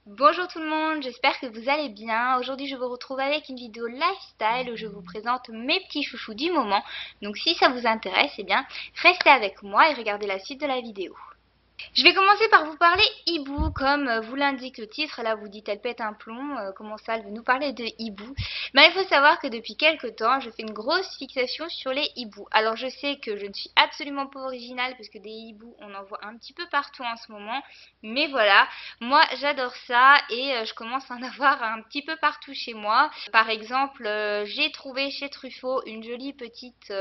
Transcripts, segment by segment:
Bonjour tout le monde, j'espère que vous allez bien. Aujourd'hui je vous retrouve avec une vidéo lifestyle où je vous présente mes petits chouchous du moment. Donc si ça vous intéresse, eh bien restez avec moi et regardez la suite de la vidéo. Je vais commencer par vous parler hibou, comme vous l'indique le titre. Là, vous dites elle pète un plomb. Comment ça, elle veut nous parler de hibou? Mais il faut savoir que depuis quelques temps, je fais une grosse fixation sur les hiboux. Alors, je sais que je ne suis absolument pas originale, parce que des hiboux, on en voit un petit peu partout en ce moment. Mais voilà, moi, j'adore ça et je commence à en avoir un petit peu partout chez moi. Par exemple, j'ai trouvé chez Truffaut une jolie petite...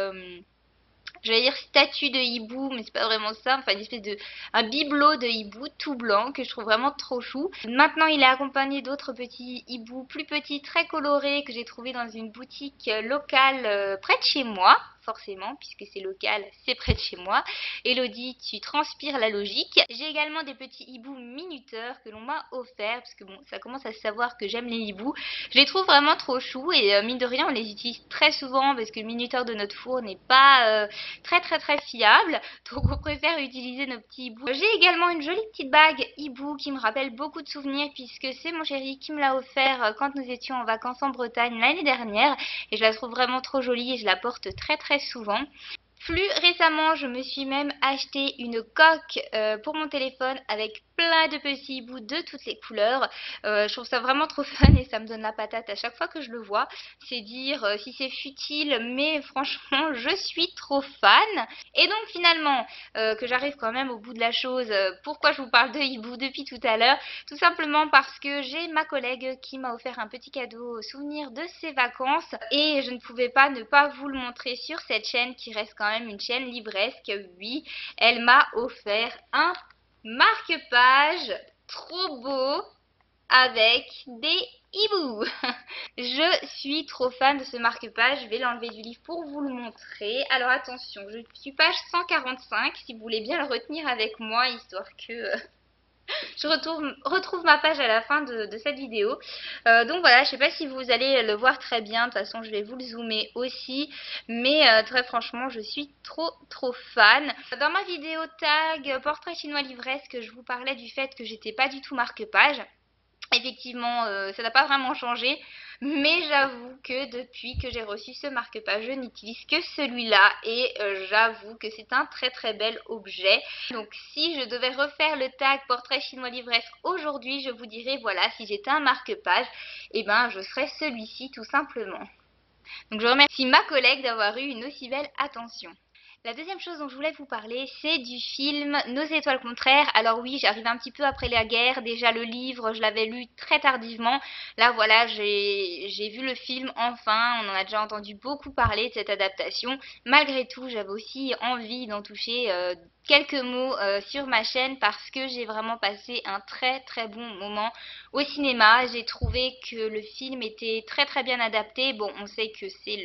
j'allais dire statue de hibou, mais c'est pas vraiment ça. Enfin, une espèce de un bibelot de hibou tout blanc que je trouve vraiment trop chou. Maintenant, il est accompagné d'autres petits hiboux plus petits, très colorés que j'ai trouvé dans une boutique locale près de chez moi. Forcément, puisque c'est local, c'est près de chez moi. Elodie, tu transpires la logique. J'ai également des petits hiboux minuteurs que l'on m'a offert, parce que bon, ça commence à se savoir que j'aime les hiboux. Je les trouve vraiment trop choux et mine de rien, on les utilise très souvent parce que le minuteur de notre four n'est pas très fiable, donc on préfère utiliser nos petits hiboux. J'ai également une jolie petite bague hibou qui me rappelle beaucoup de souvenirs, puisque c'est mon chéri qui me l'a offert quand nous étions en vacances en Bretagne l'année dernière, et je la trouve vraiment trop jolie et je la porte très souvent. Plus récemment, je me suis même acheté une coque pour mon téléphone avec plein de petits hiboux de toutes les couleurs. Je trouve ça vraiment trop fun et ça me donne la patate à chaque fois que je le vois. C'est dire si c'est futile, mais franchement, je suis trop fan. Et donc finalement, que j'arrive quand même au bout de la chose, pourquoi je vous parle de hibou depuis tout à l'heure? Tout simplement parce que j'ai ma collègue qui m'a offert un petit cadeau au souvenir de ses vacances et je ne pouvais pas ne pas vous le montrer sur cette chaîne qui reste quand même une chaîne livresque. Oui, elle m'a offert un marque-page trop beau avec des hiboux. Je suis trop fan de ce marque-page. Je vais l'enlever du livre pour vous le montrer. Alors attention, je suis page 145 si vous voulez bien le retenir avec moi, histoire que je retrouve ma page à la fin de cette vidéo. Donc voilà, je sais pas si vous allez le voir très bien. De toute façon, je vais vous le zoomer aussi. Mais très franchement, je suis trop fan. Dans ma vidéo tag portrait chinois livresque, je vous parlais du fait que j'étais pas du tout marque-page. Effectivement, ça n'a pas vraiment changé, mais j'avoue que depuis que j'ai reçu ce marque-page, je n'utilise que celui-là et j'avoue que c'est un très bel objet. Donc si je devais refaire le tag portrait chinois livresque aujourd'hui, je vous dirais voilà, si j'étais un marque-page, eh ben je serais celui-ci tout simplement. Donc je remercie ma collègue d'avoir eu une aussi belle attention. La deuxième chose dont je voulais vous parler, c'est du film Nos étoiles contraires. Alors oui, j'arrive un petit peu après la guerre. Déjà le livre, je l'avais lu très tardivement. Là voilà, j'ai vu le film enfin. On en a déjà entendu beaucoup parler de cette adaptation. Malgré tout, j'avais aussi envie d'en toucher quelques mots sur ma chaîne parce que j'ai vraiment passé un très bon moment au cinéma. J'ai trouvé que le film était très bien adapté. Bon, on sait que c'est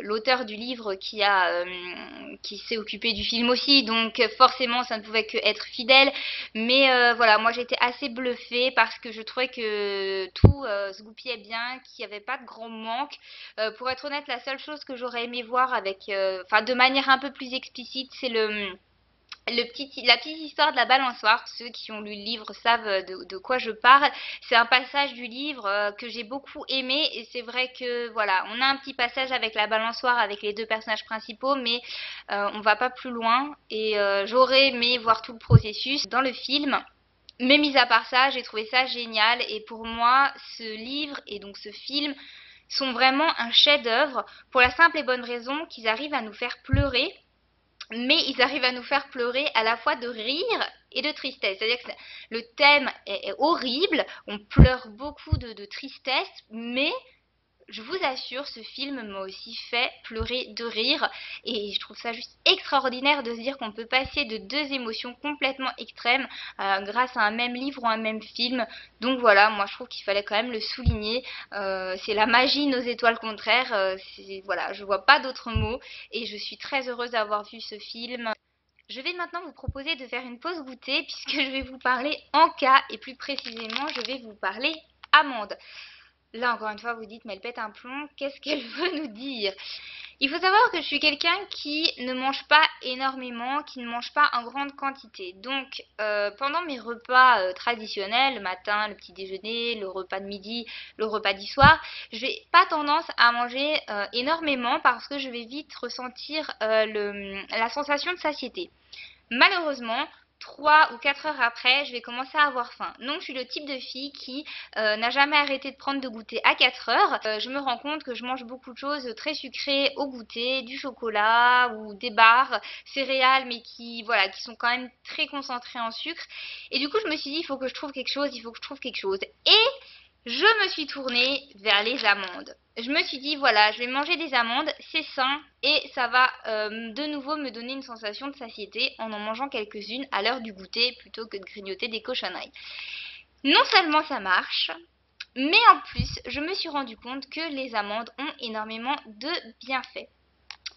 l'auteur du livre qui s'est occupé du film aussi, donc forcément ça ne pouvait que être fidèle, mais voilà, moi j'étais assez bluffée parce que je trouvais que tout se goupillait bien, qu'il n'y avait pas de gros manque. Pour être honnête, la seule chose que j'aurais aimé voir avec, enfin de manière un peu plus explicite, c'est la petite histoire de la balançoire. Ceux qui ont lu le livre savent de quoi je parle. C'est un passage du livre que j'ai beaucoup aimé et c'est vrai que voilà, on a un petit passage avec la balançoire avec les deux personnages principaux, mais on va pas plus loin et j'aurais aimé voir tout le processus dans le film. Mais mis à part ça, j'ai trouvé ça génial et pour moi, ce livre et donc ce film sont vraiment un chef-d'œuvre pour la simple et bonne raison qu'ils arrivent à nous faire pleurer, mais ils arrivent à nous faire pleurer à la fois de rire et de tristesse. C'est-à-dire que le thème est horrible, on pleure beaucoup de tristesse, mais je vous assure, ce film m'a aussi fait pleurer de rire et je trouve ça juste extraordinaire de se dire qu'on peut passer de deux émotions complètement extrêmes grâce à un même livre ou un même film. Donc voilà, moi je trouve qu'il fallait quand même le souligner. C'est la magie Nos étoiles contraires. Voilà, je vois pas d'autres mots et je suis très heureuse d'avoir vu ce film. Je vais maintenant vous proposer de faire une pause goûter puisque je vais vous parler en cas et plus précisément je vais vous parler amande. Là, encore une fois, vous dites, mais elle pète un plomb, qu'est-ce qu'elle veut nous dire? Il faut savoir que je suis quelqu'un qui ne mange pas énormément, qui ne mange pas en grande quantité. Donc, pendant mes repas traditionnels, le matin, le petit déjeuner, le repas de midi, le repas du soir, je n'ai pas tendance à manger énormément parce que je vais vite ressentir la sensation de satiété. Malheureusement, 3 ou 4 heures après, je vais commencer à avoir faim. Donc, je suis le type de fille qui n'a jamais arrêté de prendre de goûter à 4 heures. Je me rends compte que je mange beaucoup de choses très sucrées au goûter, du chocolat ou des barres, céréales, mais qui, voilà, qui sont quand même très concentrées en sucre. Et du coup, je me suis dit, il faut que je trouve quelque chose, il faut que je trouve quelque chose. Et je me suis tournée vers les amandes. Je me suis dit, voilà, je vais manger des amandes, c'est sain et ça va de nouveau me donner une sensation de satiété en mangeant quelques-unes à l'heure du goûter plutôt que de grignoter des cochonneries. Non seulement ça marche, mais en plus, je me suis rendu compte que les amandes ont énormément de bienfaits.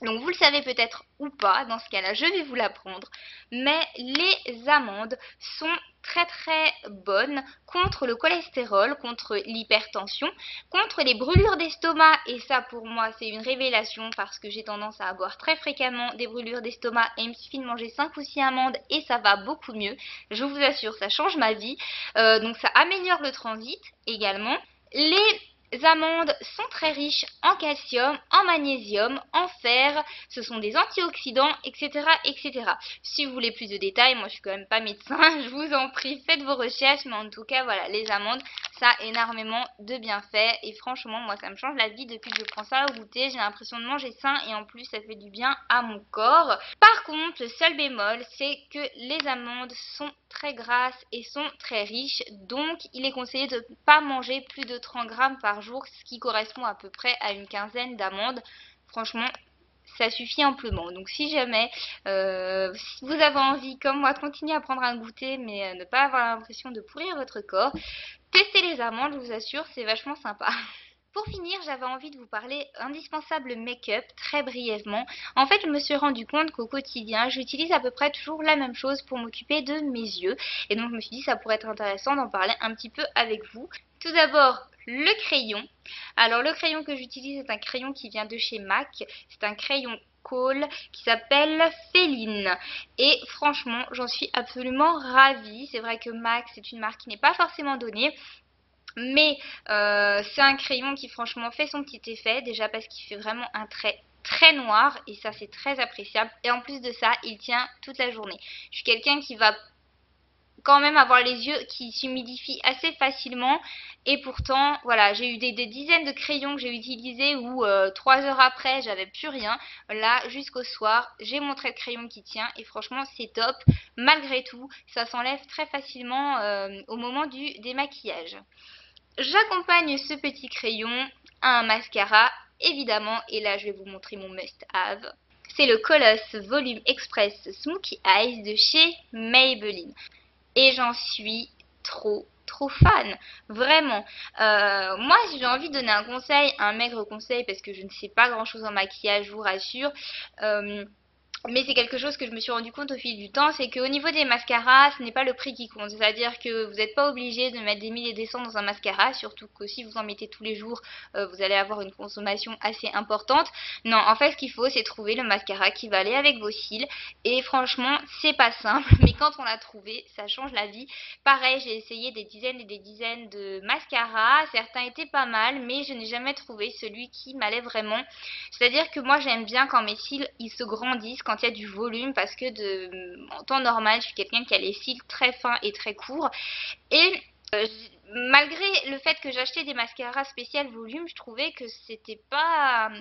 Donc vous le savez peut-être ou pas, dans ce cas-là je vais vous l'apprendre, mais les amandes sont très très bonnes contre le cholestérol, contre l'hypertension, contre les brûlures d'estomac, et ça pour moi c'est une révélation parce que j'ai tendance à avoir très fréquemment des brûlures d'estomac et il me suffit de manger 5 ou 6 amandes et ça va beaucoup mieux, je vous assure ça change ma vie. Donc ça améliore le transit également. Les amandes sont très riches en calcium, en magnésium, en fer, ce sont des antioxydants, etc., etc. Si vous voulez plus de détails, moi je suis quand même pas médecin, je vous en prie, faites vos recherches, mais en tout cas, voilà, les amandes, ça a énormément de bienfaits, et franchement, moi ça me change la vie depuis que je prends ça au goûter, j'ai l'impression de manger sain, et en plus ça fait du bien à mon corps. Par contre, le seul bémol, c'est que les amandes sont très grasses et sont très riches, donc il est conseillé de ne pas manger plus de 30 grammes par jour, ce qui correspond à peu près à une quinzaine d'amandes. Franchement, ça suffit amplement. Donc si jamais si vous avez envie, comme moi, de continuer à prendre un goûter, mais ne pas avoir l'impression de pourrir votre corps, testez les amandes, je vous assure, c'est vachement sympa. Pour finir, j'avais envie de vous parler indispensable make-up très brièvement. En fait, je me suis rendu compte qu'au quotidien, j'utilise à peu près toujours la même chose pour m'occuper de mes yeux. Et donc, je me suis dit que ça pourrait être intéressant d'en parler un petit peu avec vous. Tout d'abord, le crayon. Alors, le crayon que j'utilise est un crayon qui vient de chez MAC. C'est un crayon Kohl qui s'appelle Féline. Et franchement, j'en suis absolument ravie. C'est vrai que MAC, c'est une marque qui n'est pas forcément donnée. Mais c'est un crayon qui franchement fait son petit effet, déjà parce qu'il fait vraiment un trait très noir et ça c'est très appréciable. Et en plus de ça, il tient toute la journée. Je suis quelqu'un qui va quand même avoir les yeux qui s'humidifient assez facilement et pourtant voilà, j'ai eu des dizaines de crayons que j'ai utilisés où 3 heures après j'avais plus rien. Là jusqu'au soir j'ai mon trait de crayon qui tient et franchement c'est top. Malgré tout ça s'enlève très facilement au moment du démaquillage. J'accompagne ce petit crayon à un mascara, évidemment, et là je vais vous montrer mon must-have. C'est le Colosse Volume Express Smokey Eyes de chez Maybelline. Et j'en suis trop fan, vraiment. Moi, si j'ai envie de donner un conseil, un maigre conseil, parce que je ne sais pas grand chose en maquillage, je vous rassure. Mais c'est quelque chose que je me suis rendu compte au fil du temps, c'est qu'au niveau des mascaras, ce n'est pas le prix qui compte. C'est-à-dire que vous n'êtes pas obligé de mettre des milliers et des cents dans un mascara, surtout que si vous en mettez tous les jours, vous allez avoir une consommation assez importante. Non, en fait, ce qu'il faut, c'est trouver le mascara qui va aller avec vos cils. Et franchement, c'est pas simple, mais quand on l'a trouvé, ça change la vie. Pareil, j'ai essayé des dizaines et des dizaines de mascaras. Certains étaient pas mal, mais je n'ai jamais trouvé celui qui m'allait vraiment. C'est-à-dire que moi, j'aime bien quand mes cils, ils se grandissent, quand il y a du volume parce que en temps normal je suis quelqu'un qui a les cils très fins et très courts et malgré le fait que j'achetais des mascaras spécial volume, je trouvais que c'était pas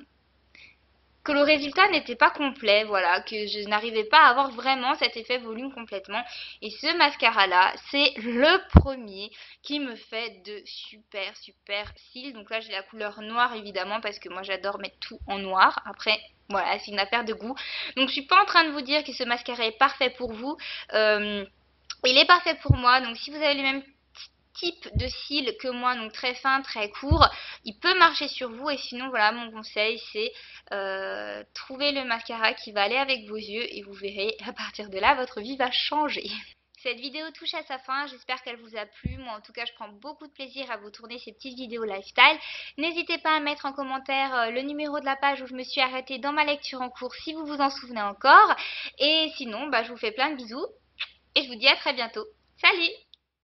que le résultat n'était pas complet, voilà, que je n'arrivais pas à avoir vraiment cet effet volume complètement. Et ce mascara là, c'est le premier qui me fait de super cils. Donc là j'ai la couleur noire évidemment parce que moi j'adore mettre tout en noir. Après voilà, c'est une affaire de goût. Donc je suis pas en train de vous dire que ce mascara est parfait pour vous. Il est parfait pour moi, donc si vous avez les mêmes type de cils que moi, donc très fin, très court, il peut marcher sur vous. Et sinon voilà, mon conseil c'est trouver le mascara qui va aller avec vos yeux et vous verrez, à partir de là votre vie va changer. Cette vidéo touche à sa fin, j'espère qu'elle vous a plu. Moi en tout cas je prends beaucoup de plaisir à vous tourner ces petites vidéos lifestyle. N'hésitez pas à mettre en commentaire le numéro de la page où je me suis arrêtée dans ma lecture en cours si vous vous en souvenez encore. Et sinon je vous fais plein de bisous et je vous dis à très bientôt. Salut!